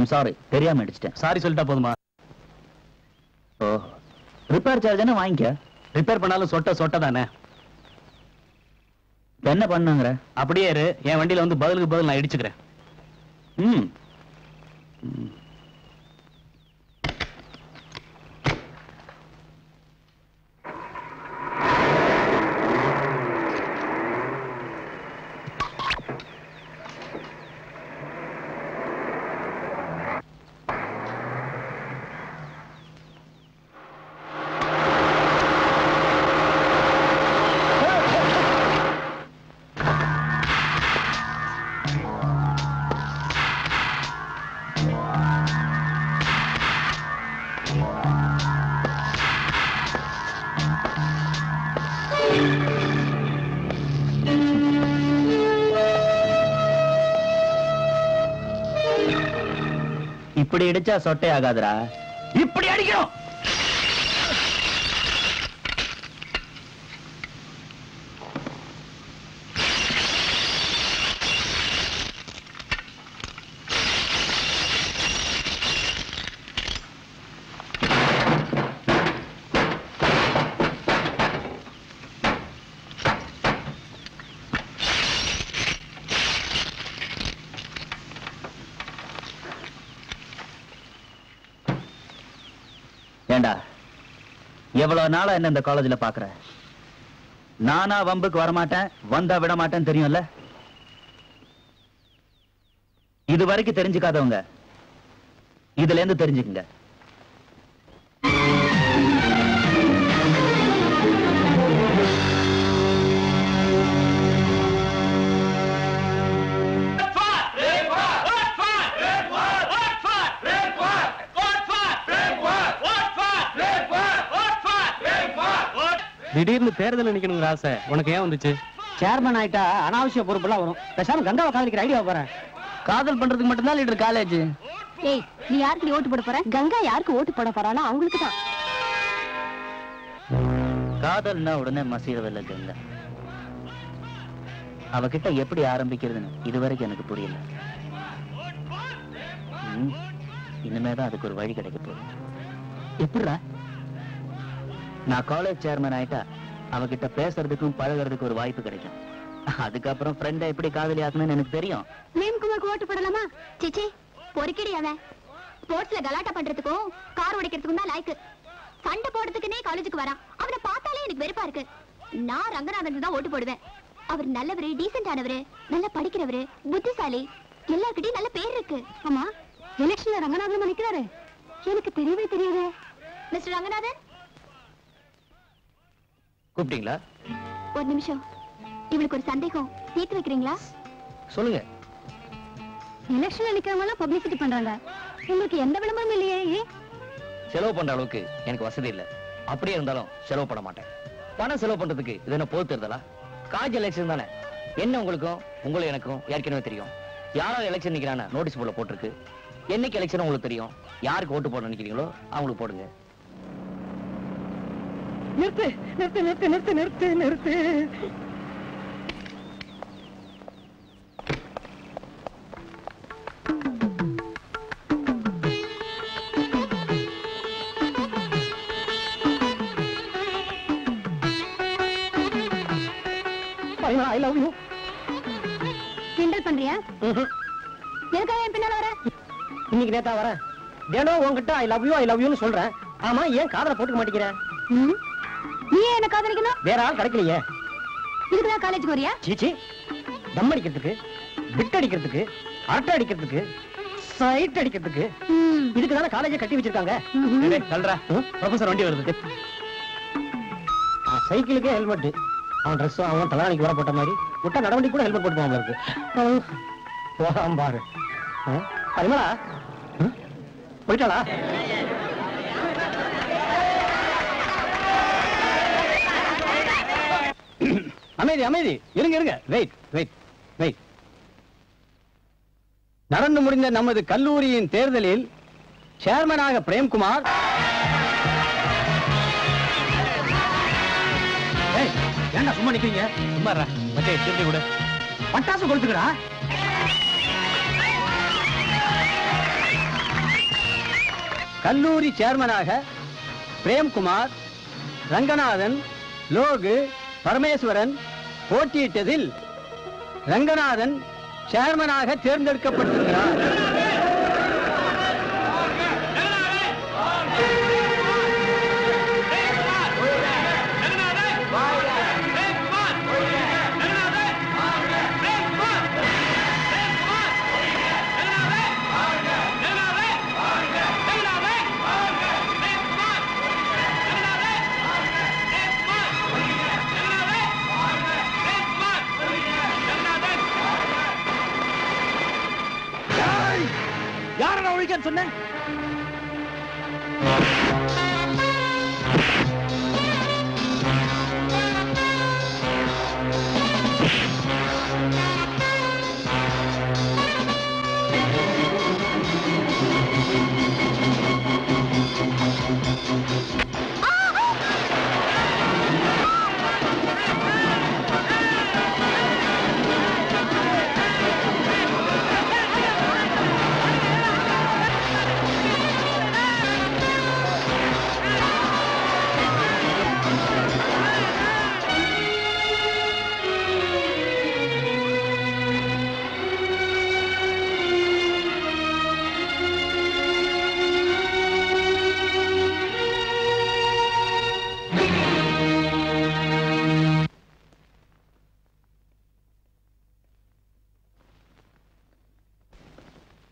I'm sorry, தெரியாம அடிச்சிட்டேன். Sorry சொல்லிட்டா போதுமா? ஓ, ரிப்பேர் சார்ஜ் என்ன வாங்கிக்க. ரிப்பேர் பண்ணாலும் சொட்ட தானே. என்ன பண்ணுங்கிற? அப்படியே இரு, என் வண்டியில வந்து பதிலுக்கு பதில் நான் இடிச்சுக்கிறேன். ம். இப்படி அடிச்சா சொட்டை ஆகாதுடா. இப்படி அடிக்கணும். ஏண்டா, எவ்வளவு நாளா என்ன இந்த காலேஜ்ல பாக்குற? நானா வம்புக்கு வரமாட்டேன், வந்தா விட மாட்டேன்னு தெரியும்ல. இது வரைக்கும் தெரிஞ்சுக்காதவங்க இதுல இருந்து தெரிஞ்சுக்குங்க. திடீர்னு தேர்தல் நிக்கணுங்கிற ஆசை உனக்கு ஏன் வந்துச்சு? சேர்மன் ஆயிட்டா அனாவசிய பொறுப்பெல்லாம் வரும். பேசாம கங்காவை காதலிக்கிற ஐடியா போறேன். காதல் பண்றதுக்கு மட்டும்தான் லீடர் காலேஜ். ஏய், நீ யாருக்கு ஓட்டு போட போற? கங்கா யாருக்கு ஓட்டு போட போறாளோ அவங்களுக்கு தான். காதல்னா உடனே மசீரவில்லை கங்கா. அவகிட்ட எப்படி ஆரம்பிக்கிறதுன்னு இதுவரைக்கும் எனக்கு புரியல. இனிமேதான் அதுக்கு ஒரு வழி கிடைக்க போகுது. எப்படிடா? நான் காலேஜ் சேர்மன் ஆயிட்டா அவகிட்ட பேசுறதுக்கும் பழகிறதுக்கு ஒரு வாய்ப்பு கிடைக்கும். அதுக்கப்புறம் ஃப்ரெண்ட எப்படி காதலி ஆக்கணும்னு எனக்கு தெரியும். பிரேம்குமாருக்கு ஓட்டு போடலாமா? சிச்சி, பொறுக்கிடி. அவன் ஸ்போர்ட்ஸ்ல கலாட்டா பண்றதுக்கும் கார் உடைக்கிறதுக்கும் தான் லாய்க்கு. சண்டை போடுறதுக்குன்னே காலேஜுக்கு வரான். அவனை பார்த்தாலே எனக்கு வெறுப்பா இருக்கு. நான் ரங்கநாதனுக்கு தான் ஓட்டு போடுவேன். அவர் நல்லவரு, டீசென்ட் ஆனவரு, நல்லா படிக்கிறவரு, புத்திசாலி, எல்லார்கிட்டயும் நல்ல பேர் இருக்கு. ஆமா, எலெக்ஷன்ல ரங்கநாதன் நிக்கிறாரு. எனக்கு தெரியவே தெரியாது. மிஸ்டர் ரங்கநாதன், கூப்பிட்டீங்களா? ஒரு நிமிஷம், இவளுக்கு ஒரு சந்தேகம், தீர்த்து வைக்கிறீங்களா? சொல்லுங்க. எலெக்ஷன்ல நிக்கிறவங்க எல்லாம் பப்ளிசிட்டி பண்றாங்க. உங்களுக்கு எந்த விளம்பரமும் இல்லையே? செலவு பண்ற அளவுக்கு எனக்கு வசதி இல்ல. அப்படியே இருந்தாலும் செலவு பண்ண மாட்டேன். பணம் செலவு பண்றதுக்கு இது என்ன பொது தேர்தலா? காலேஜ் எலெக்ஷன் தானே. என்ன உங்களுக்கு எனக்கும் ஏற்கனவே தெரியும். யாரோ எலெக்ஷன் நிக்கிறான நோட்டீஸ் போர்டுல போட்டிருக்கு. என்னைக்கு எலெக்ஷன் உங்களுக்கு தெரியும். யாருக்கு ஓட்டு போட நினைக்கிறீங்களோ அவங்களுக்கு போடுங்க. நிறுத்து நிறுத்து நிறுத்து நிறுத்து நிறுத்து நிறுத்து. I love you. கிண்டல் பண்றியா? எதுக்காக என் பின்னால வர? இன்னைக்கு நேத்தா வரேன். தினம் உன்கிட்ட ஐ லவ் யூன்னு சொல்றேன். ஆமா, ஏன் காதல போட்டுக்க மாட்டேங்கிற? நீ என்ன காதலிக்கணும்? வேற ஆள் கிடைக்கலையே. இதுக்குதான் காலேஜ் போறியா? சீச்சி, தம் அடிக்கிறதுக்கு, பிட் அடிக்கிறதுக்கு, அரட்டை அடிக்கிறதுக்கு, சைட் அடிக்கிறதுக்கு, இதுக்கு தானே காலேஜை கட்டி வச்சிருக்காங்க. ப்ரொஃபசர் வண்டி வருது. சைக்கிளுக்கே ஹெல்மெட். அவன் ட்ரெஸ்ஸும் அவன் தலானிக்கு வர போட்ட மாதிரி விட்டா நடவடிக்கை கூட ஹெல்மெட் போட்டு இருக்கு. போகாம பாரு. பரிமளா போயிட்டாளா? அமைதி அமைதி, இருங்க. வெயிட். நடந்து முடிந்த நமது கல்லூரியின் தேர்தலில் சேர்மனாக பிரேம்குமார். ஏண்டா சும்மா நிக்கிறீங்க? சும்மா மச்சே, திருப்பி கூட பட்டாசு கொளுத்துக்கடா. கல்லூரி சேர்மனாக பிரேம்குமார், ரங்கநாதன், லோகு, பரமேஸ்வரன் போட்டியிட்டதில் ரங்கநாதன் சேர்மனாக தேர்ந்தெடுக்கப்பட்டிருக்கிறார். யாரை ஒழிக்கன்னு சொன்னேன்?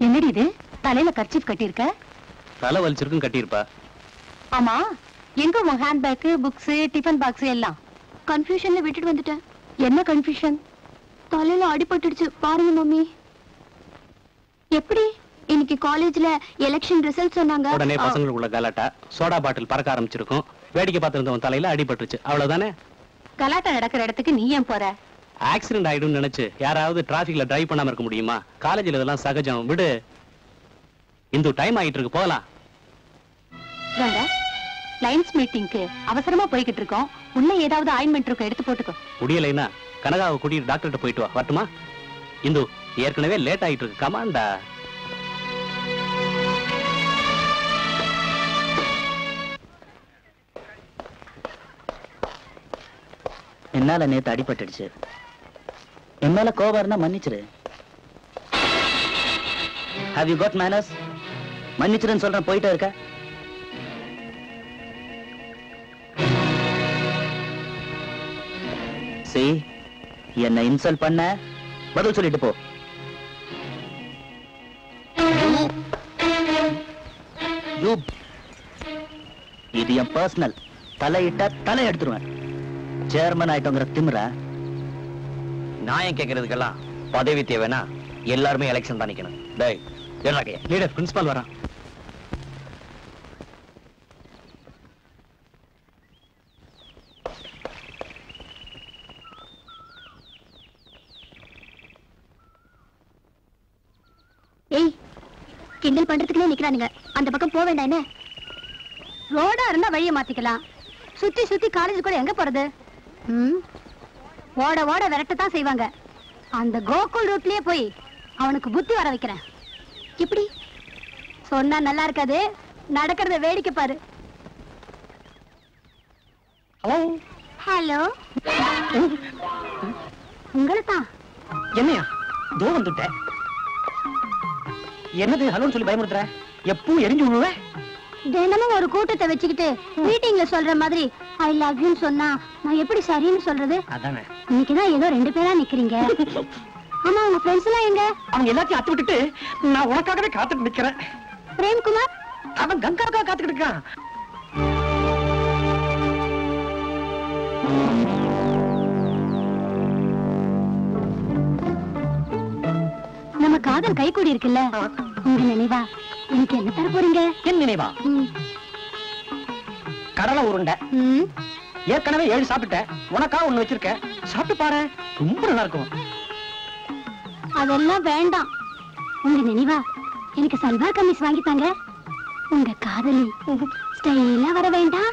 என்னடி இது தலையில கர்ச்சீஃப் கட்டியிருக்க? தலை வலிச்சிருக்கும் கட்டியிருப்பா. ஆமா, எங்க உன் ஹேண்ட்பேக், புக்ஸ், டிஃபன் பாக்ஸ் எல்லாம்? கன்ஃபியூஷன்ல விட்டுட்டு வந்துட்டேன். என்ன கன்ஃபியூஷன்? தலையில அடிபட்டுடுச்சு பாருங்க மம்மி. எப்படி? இன்னைக்கு காலேஜ்ல எலெக்ஷன் ரிசல்ட் சொன்னாங்க. உடனே பசங்களுக்குள்ள கலாட்டா, சோடா பாட்டில் பறக்க ஆரம்பிச்சிருக்கும். வேடிக்கை பார்த்திருந்தவன் தலையில அடிபட்டுருச்சு, அவ்வளவுதானே? கலாட்டா நடக்கிற இடத்துக்கு நீ ஏன் போற? ஆக்சிடென்ட் ஆயிடும்னு நினைச்சு யாராவது டிராபிக்ல டிரைவ் பண்ணாம இருக்க முடியுமா? காலேஜ்ல இதெல்லாம் சகஜம், விடு. இந்து டைம் ஆயிட்டு இருக்கு, போகலாம். லைன்ஸ் மீட்டிங்க்கு அவசரமா போய்கிட்டு இருக்கோம். உள்ள ஏதாவது ஆயின்மெண்ட் இருக்கும், எடுத்து போட்டுக்கோ. முடியலைன்னா கனகாவை கூட்டிட்டு டாக்டர்கிட்ட போயிட்டு வா, வரட்டுமா? இந்து ஏற்கனவே லேட் ஆயிட்டு இருக்கு, கமாண்டா. என்னால நேத்து அடிபட்டுடுச்சு. என் மேல கோபம் இருந்தா மன்னிச்சிரு. Have you got manners? மன்னிச்சிருன்னு சொல்றேன், போயிட்டே இருக்க. See, என்ன இன்சல்ட் பண்ண, பதில் சொல்லிட்டு போ. இது என் பர்சனல். தலையிட்ட தலை எடுத்துருவேன். சேர்மன் ஆயிட்டோங்கிற திமிரா? நான் கேட்கறதுக்கெல்லாம் பதவி தேவைன்னா எல்லாருமே எலெக்ஷன் தான் நிக்கணும். டேய், லீடர் பிரின்சிபால் வரான். ஏய், கிண்டல் பண்றதுக்குள்ளே நிக்கிறானுங்க. அந்த பக்கம் போக வேண்டாம். என்ன ரோடா இருந்தா வழியை மாத்திக்கலாம். சுத்தி சுத்தி காலேஜ் கூட எங்க போறது? ஓட ஓட விரட்டத்தான் செய்வாங்க. அந்த கோகுல் ரூட்லயே போய் அவனுக்கு புத்தி வர வைக்கிறேன். எப்படி சொன்னா நல்லா இருக்காது, நடக்கிறத வேடிக்கை பாரு. ஹலோ, உங்களை தான். என்னையா தோ வந்துட்ட? என்னது ஹலோன்னு சொல்லி பயமுறுத்துற? எப்பவும் எரிஞ்சு விழுவ. தினமும் ஒரு கூட்டத்தை வச்சுக்கிட்டு மீட்டிங்ல சொல்ற மாதிரி ஐ லவ் யூ சொன்னா நான் எப்படி சரின்னு சொல்றது? அதானே, இன்னைக்குதான் ஏதோ 2 பேரா நிக்கிறீங்க. ஆமா, உங்க ஃப்ரெண்ட்ஸ் எல்லாம் எங்க? அவங்க எல்லாத்தையும் அத்து விட்டுட்டு நான் உனக்காகவே காத்துட்டு நிக்கிறேன். பிரேம்குமார் அவன் கங்காவுக்காக காத்துக்கிட்டு இருக்கான். நம்ம காதல் கைகூடி இருக்குல்ல, உங்க நினைவா எனக்கு என்ன தர போறீங்க? என் நினைவா? கடலை உருண்டை. ஏற்கனவே 7 சாப்பிட்டேன், உனக்கா 1 வச்சிருக்கேன், சாப்பிட்டு பாரு, ரொம்ப நல்லா இருக்கும். அதெல்லாம் வேண்டாம். உங்க நினைவா எனக்கு சல்வார் கமிஸ் வாங்கித்தாங்க. உங்க காதலி ஸ்டைலா வர வேண்டாம்.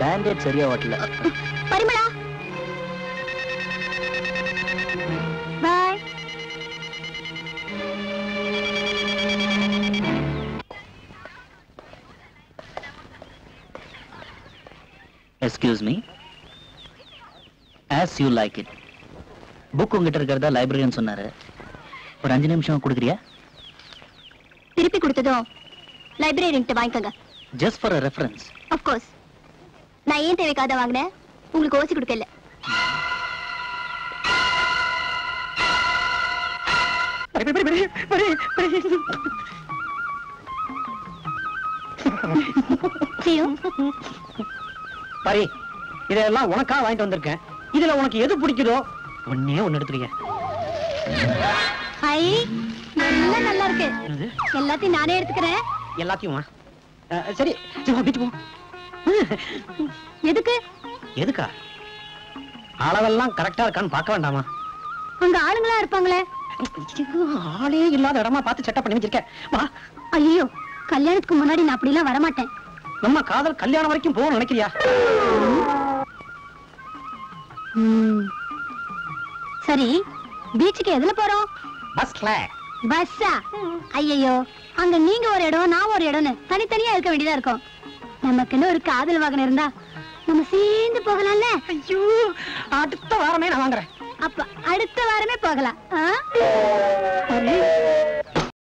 பேண்டேட் சரியா ஓட்டல. Parimala, bye. Excuse me, as you like it. Book உங்ககிட்ட இருக்கிறதா லைப்ரரியன் சொன்னாரு. ஒரு 5 நிமிஷம் கொடுக்குறியா? திருப்பி கொடுத்ததும் லைப்ரரியன்கிட்ட வாங்கிக்கோங்க. Just for a reference. Of course. நான் ஏன் தேவைக்காக வாங்கினேன், உங்களுக்கு ஓசி கொடுக்கல. பரி, இதெல்லாம் உனக்கா வாங்கிட்டு வந்திருக்கேன். இதுல உனக்கு எது பிடிக்குதோ ஒண்ணே ஒண்ணு எடுத்துறீங்க. ஹை, எல்லாம் நல்லா இருக்கு. எல்லாத்தையும் நானே எடுத்துக்கிறேன். எல்லாத்தையும் சரி, வீட்டு போ. எதுக்கு? எதுக்கா? அளவெல்லாம் கரெக்டா இருக்கான்னு பார்க்க வேண்டாமா? அங்க ஆளுங்களா இருப்பாங்களே. ஆளே இல்லாத இடமா பார்த்து செட்டப் பண்ணி வச்சிருக்கேன். வா. ஐயோ, கல்யாணத்துக்கு முன்னாடி நான் அப்படிலாம் வரமாட்டேன். நம்ம காதல் கல்யாணம் வரைக்கும் போகணும்னு நினைக்கிறியா? சரி, பீச்சுக்கு எதுல போறோம்? பஸ்ல. பஸ்ஸா? ஐயோ, அங்க நீங்க ஒரு இடம், நான் ஒரு இடம்னு தனித்தனியா இருக்க வேண்டியதா இருக்கும். நமக்குன்னு ஒரு காதல் வாகனம் இருந்தா நம்ம சேர்ந்து போகலாம்ல. ஐயோ, அடுத்த வாரமே நான் வாங்குறேன். அப்ப அடுத்த வாரமே போகலாம். சரி.